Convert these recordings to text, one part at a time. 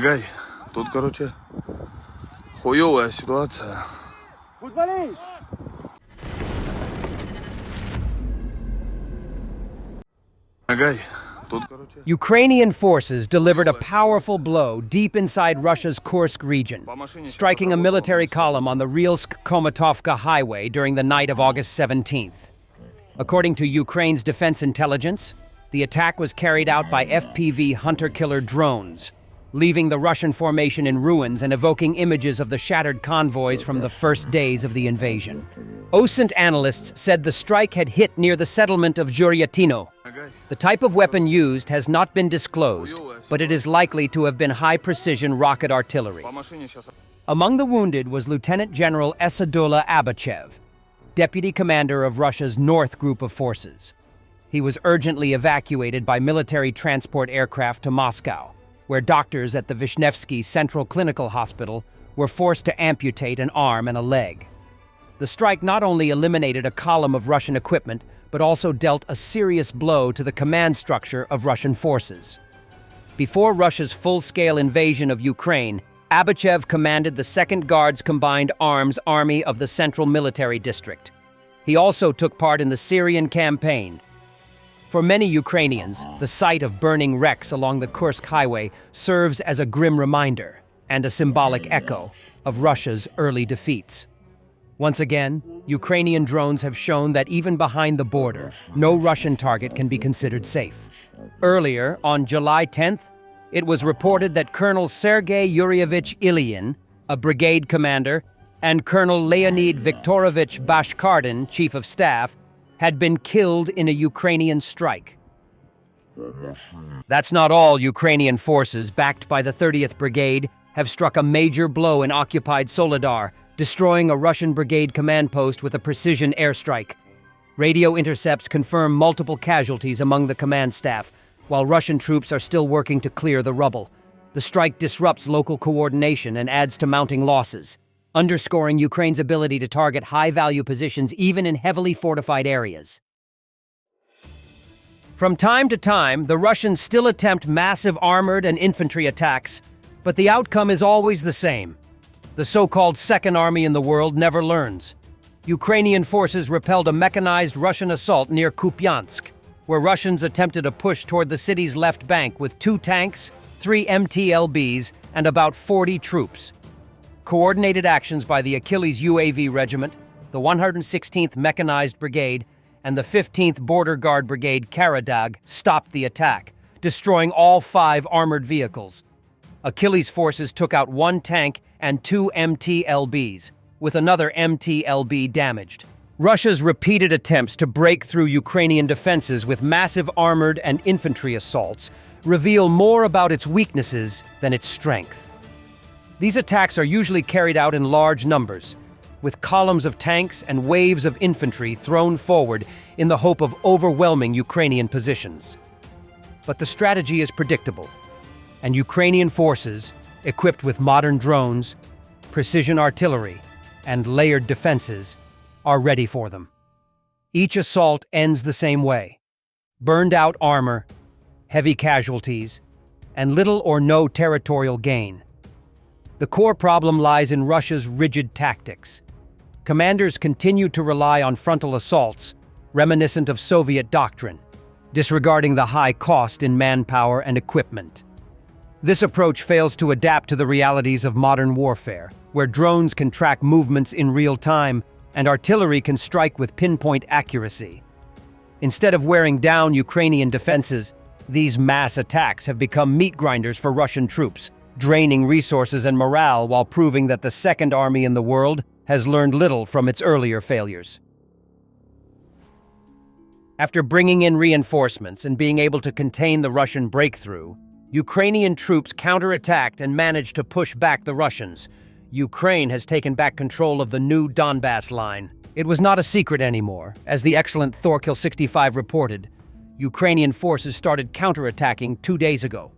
Гай, тут, короче, хуёвая ситуация. Гай, тут, короче. Ukrainian forces delivered a powerful blow deep inside Russia's Kursk region, striking a military column on the Rilsk-Komatovka highway during the night of August 17th. According to Ukraine's defense intelligence, the attack was carried out by FPV hunter-killer drones, leaving the Russian formation in ruins and evoking images of the shattered convoys from the first days of the invasion. OSINT analysts said the strike had hit near the settlement of Zhuryatino. The type of weapon used has not been disclosed, but it is likely to have been high-precision rocket artillery. Among the wounded was Lieutenant General Esedulla Abachev, deputy commander of Russia's North Group of Forces. He was urgently evacuated by military transport aircraft to Moscow, where doctors at the Vishnevsky Central Clinical Hospital were forced to amputate an arm and a leg. The strike not only eliminated a column of Russian equipment, but also dealt a serious blow to the command structure of Russian forces. Before Russia's full-scale invasion of Ukraine, Abachev commanded the 2nd Guards Combined Arms Army of the Central Military District. He also took part in the Syrian campaign. For many Ukrainians, the sight of burning wrecks along the Kursk highway serves as a grim reminder and a symbolic echo of Russia's early defeats. Once again, Ukrainian drones have shown that even behind the border, no Russian target can be considered safe. Earlier, on July 10th, it was reported that Colonel Sergei Yuryevich Ilyin, a brigade commander, and Colonel Leonid Viktorovich Bashkardin, chief of staff, had been killed in a Ukrainian strike. That's not all. Ukrainian forces, backed by the 30th Brigade, have struck a major blow in occupied Soledar, destroying a Russian brigade command post with a precision airstrike. Radio intercepts confirm multiple casualties among the command staff, while Russian troops are still working to clear the rubble. The strike disrupts local coordination and adds to mounting losses, underscoring Ukraine's ability to target high-value positions even in heavily fortified areas. From time to time, the Russians still attempt massive armored and infantry attacks, but the outcome is always the same. The so-called Second Army in the world never learns. Ukrainian forces repelled a mechanized Russian assault near Kupiansk, where Russians attempted a push toward the city's left bank with 2 tanks, 3 MTLBs, and about 40 troops. Coordinated actions by the Achilles UAV Regiment, the 116th Mechanized Brigade, and the 15th Border Guard Brigade Karadag stopped the attack, destroying all 5 armored vehicles. Achilles forces took out 1 tank and 2 MTLBs, with another MTLB damaged. Russia's repeated attempts to break through Ukrainian defenses with massive armored and infantry assaults reveal more about its weaknesses than its strength. These attacks are usually carried out in large numbers, with columns of tanks and waves of infantry thrown forward in the hope of overwhelming Ukrainian positions. But the strategy is predictable, and Ukrainian forces, equipped with modern drones, precision artillery, and layered defenses, are ready for them. Each assault ends the same way: burned-out armor, heavy casualties, and little or no territorial gain. The core problem lies in Russia's rigid tactics. Commanders continue to rely on frontal assaults, reminiscent of Soviet doctrine, disregarding the high cost in manpower and equipment. This approach fails to adapt to the realities of modern warfare, where drones can track movements in real time and artillery can strike with pinpoint accuracy. Instead of wearing down Ukrainian defenses, these mass attacks have become meat grinders for Russian troops, draining resources and morale while proving that the Second Army in the world has learned little from its earlier failures. After bringing in reinforcements and being able to contain the Russian breakthrough, Ukrainian troops counterattacked and managed to push back the Russians. Ukraine has taken back control of the new Donbass line. It was not a secret anymore. As the excellent Thorkill 65 reported, Ukrainian forces started counterattacking 2 days ago.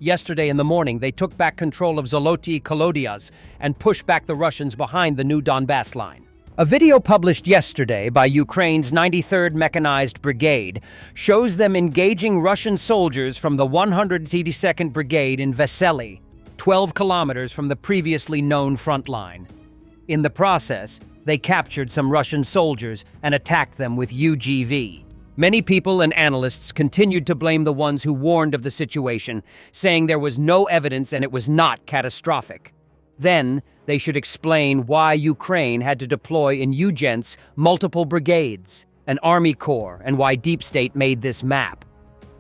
Yesterday in the morning, they took back control of Zoloty Kolodias and pushed back the Russians behind the new Donbass line. A video published yesterday by Ukraine's 93rd Mechanized Brigade shows them engaging Russian soldiers from the 182nd Brigade in Vesely, 12 kilometers from the previously known front line. In the process, they captured some Russian soldiers and attacked them with UGV. Many people and analysts continued to blame the ones who warned of the situation, saying there was no evidence and it was not catastrophic. Then, they should explain why Ukraine had to deploy in Ugent's multiple brigades, an army corps, and why Deep State made this map.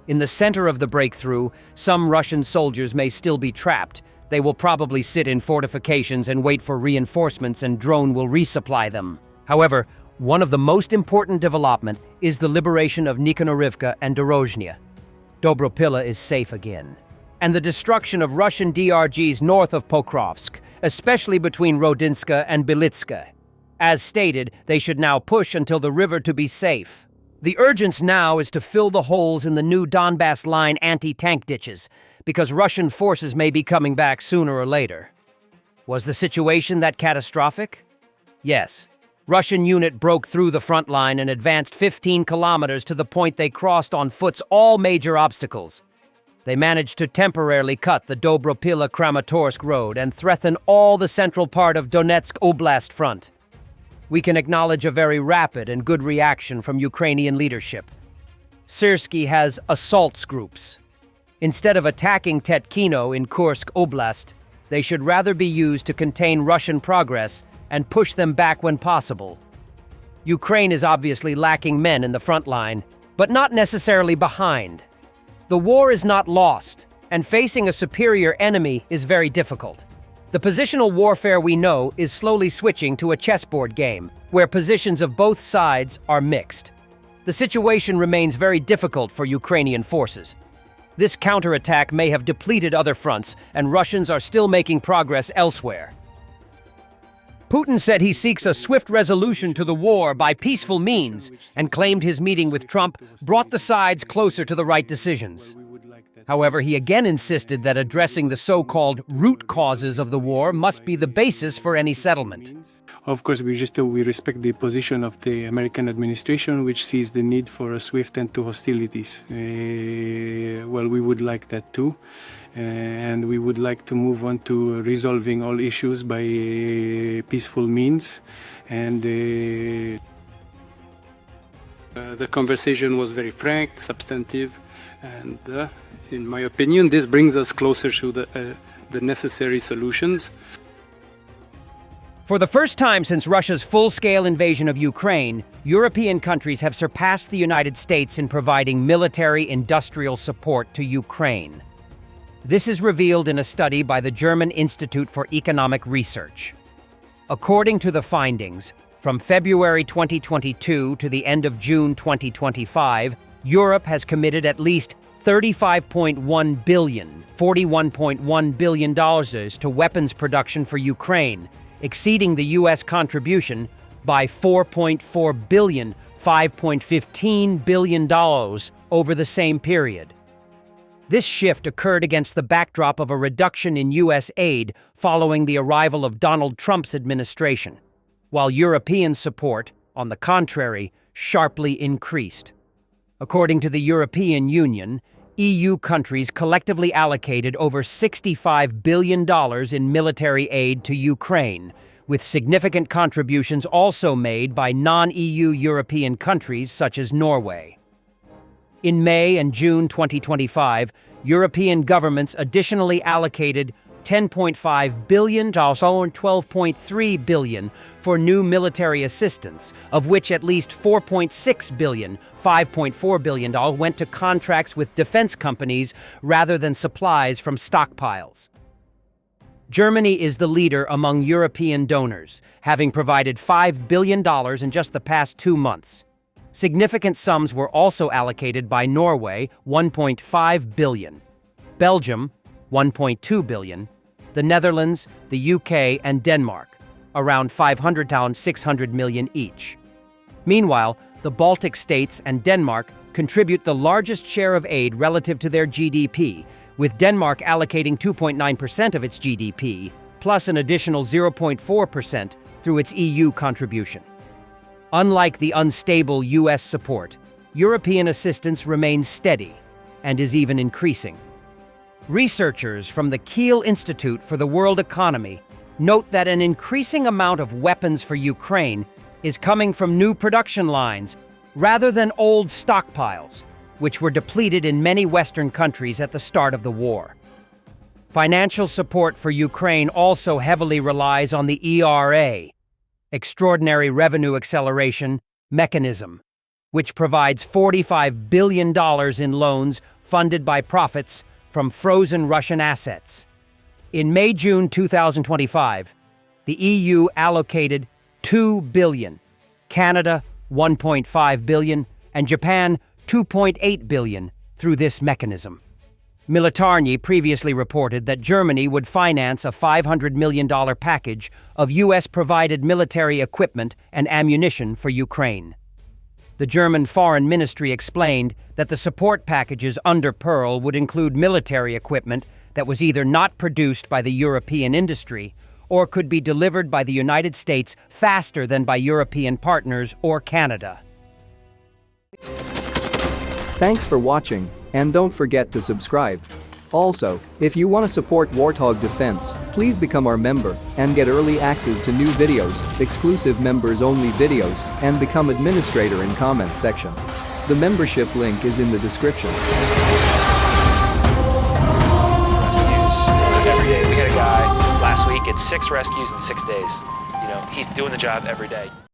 In the center of the breakthrough, some Russian soldiers may still be trapped. They will probably sit in fortifications and wait for reinforcements, and drone will resupply them. However, one of the most important development is the liberation of Nikhonorivka and Dorozhnya. Dobropilla is safe again. And the destruction of Russian DRGs north of Pokrovsk, especially between Rodinska and Belitska. As stated, they should now push until the river to be safe. The urgence now is to fill the holes in the new Donbass line anti-tank ditches, because Russian forces may be coming back sooner or later. Was the situation that catastrophic? Yes. Russian unit broke through the front line and advanced 15 kilometers to the point they crossed on foot all major obstacles. They managed to temporarily cut the Dobropilla-Kramatorsk road and threaten all the central part of Donetsk Oblast front. We can acknowledge a very rapid and good reaction from Ukrainian leadership. Syrsky has assaults groups. Instead of attacking Tetkino in Kursk Oblast, they should rather be used to contain Russian progress and push them back when possible. Ukraine is obviously lacking men in the front line, but not necessarily behind. The war is not lost, and facing a superior enemy is very difficult. The positional warfare we know is slowly switching to a chessboard game, where positions of both sides are mixed. The situation remains very difficult for Ukrainian forces. This counterattack may have depleted other fronts, and Russians are still making progress elsewhere. Putin said he seeks a swift resolution to the war by peaceful means, and claimed his meeting with Trump brought the sides closer to the right decisions. However, he again insisted that addressing the so-called root causes of the war must be the basis for any settlement. Of course, we respect the position of the American administration, which sees the need for a swift end to hostilities. Well, we would like that too. And we would like to move on to resolving all issues by peaceful means. And the conversation was very frank, substantive, and in my opinion, this brings us closer to the necessary solutions. For the first time since Russia's full-scale invasion of Ukraine, European countries have surpassed the United States in providing military-industrial support to Ukraine. This is revealed in a study by the German Institute for Economic Research. According to the findings, from February 2022 to the end of June 2025, Europe has committed at least $35.1 billion, $41.1 billion to weapons production for Ukraine, exceeding the U.S. contribution by $4.4 billion, $5.15 billion over the same period. This shift occurred against the backdrop of a reduction in U.S. aid following the arrival of Donald Trump's administration, while European support, on the contrary, sharply increased. According to the European Union, EU countries collectively allocated over $65 billion in military aid to Ukraine, with significant contributions also made by non-EU European countries such as Norway. In May and June 2025, European governments additionally allocated $10.5 billion and $12.3 billion for new military assistance, of which at least $4.6 billion, $5.4 billion went to contracts with defense companies rather than supplies from stockpiles. Germany is the leader among European donors, having provided $5 billion in just the past 2 months. Significant sums were also allocated by Norway, $1.5 billion, Belgium, $1.2 billion, the Netherlands, the UK, and Denmark, around $500 to $600 million each. Meanwhile, the Baltic states and Denmark contribute the largest share of aid relative to their GDP, with Denmark allocating 2.9% of its GDP, plus an additional 0.4% through its EU contribution. Unlike the unstable U.S. support, European assistance remains steady and is even increasing. Researchers from the Kiel Institute for the World Economy note that an increasing amount of weapons for Ukraine is coming from new production lines rather than old stockpiles, which were depleted in many Western countries at the start of the war. Financial support for Ukraine also heavily relies on the ERA, Extraordinary Revenue Acceleration Mechanism, which provides $45 billion in loans funded by profits from frozen Russian assets. In May-June 2025, the EU allocated $2 billion, Canada $1.5 billion, and Japan $2.8 billion through this mechanism. Militarny previously reported that Germany would finance a $500 million package of U.S.-provided military equipment and ammunition for Ukraine. The German Foreign Ministry explained that the support packages under Pearl would include military equipment that was either not produced by the European industry or could be delivered by the United States faster than by European partners or Canada. Thanks for watching, and don't forget to subscribe. Also, if you want to support Warthog Defense, please become our member and get early access to new videos, exclusive members-only videos, and become administrator in comments section. The membership link is in the description. Rescues every day. We had a guy last week at 6 rescues in 6 days. You know, he's doing the job every day.